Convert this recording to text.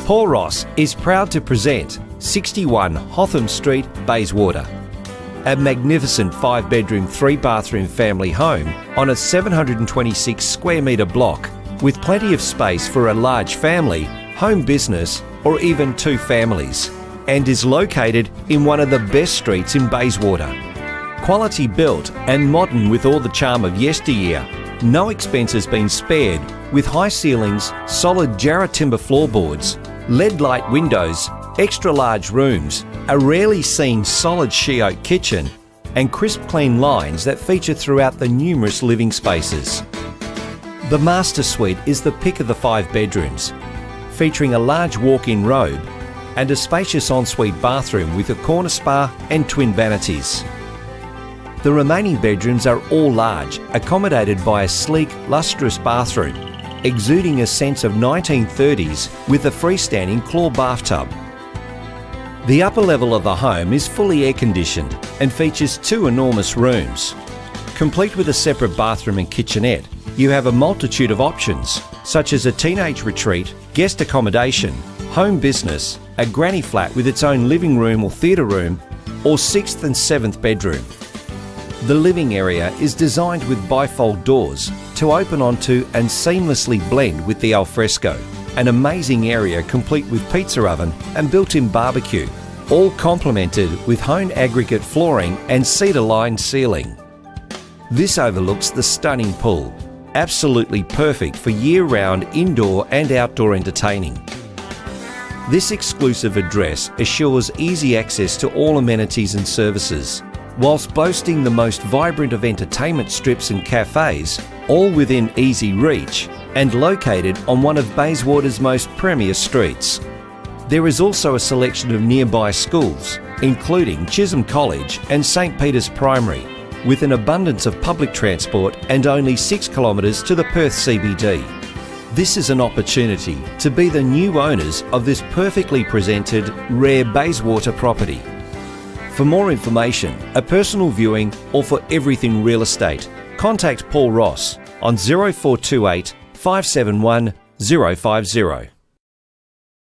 Paul Ross is proud to present 61 Hotham Street, Bayswater. A magnificent 5-bedroom, 3-bathroom family home on a 726 square metre block with plenty of space for a large family, home business or even 2 families, and is located in one of the best streets in Bayswater. Quality built and modern with all the charm of yesteryear, no expense has been spared with high ceilings, solid Jarrah timber floorboards, LED light windows, extra large rooms, a rarely seen solid she-oak kitchen and crisp clean lines that feature throughout the numerous living spaces. The master suite is the pick of the 5 bedrooms, featuring a large walk-in robe and a spacious ensuite bathroom with a corner spa and twin vanities. The remaining bedrooms are all large, accommodated by a sleek, lustrous bathroom, exuding a sense of 1930s with a freestanding claw bathtub. The upper level of the home is fully air-conditioned and features 2 enormous rooms. Complete with a separate bathroom and kitchenette, you have a multitude of options, such as a teenage retreat, guest accommodation, home business, a granny flat with its own living room or theatre room, or 6th and 7th bedroom. The living area is designed with bifold doors to open onto and seamlessly blend with the alfresco, an amazing area complete with pizza oven and built-in barbecue, all complemented with hone aggregate flooring and cedar-lined ceiling. This overlooks the stunning pool, absolutely perfect for year-round indoor and outdoor entertaining. This exclusive address assures easy access to all amenities and services, whilst boasting the most vibrant of entertainment strips and cafes, all within easy reach and located on one of Bayswater's most premier streets. There is also a selection of nearby schools, including Chisholm College and St Peter's Primary, with an abundance of public transport and only 6 kilometres to the Perth CBD. This is an opportunity to be the new owners of this perfectly presented, rare Bayswater property. For more information, a personal viewing or for everything real estate, contact Paul Ross on 0428 571 050.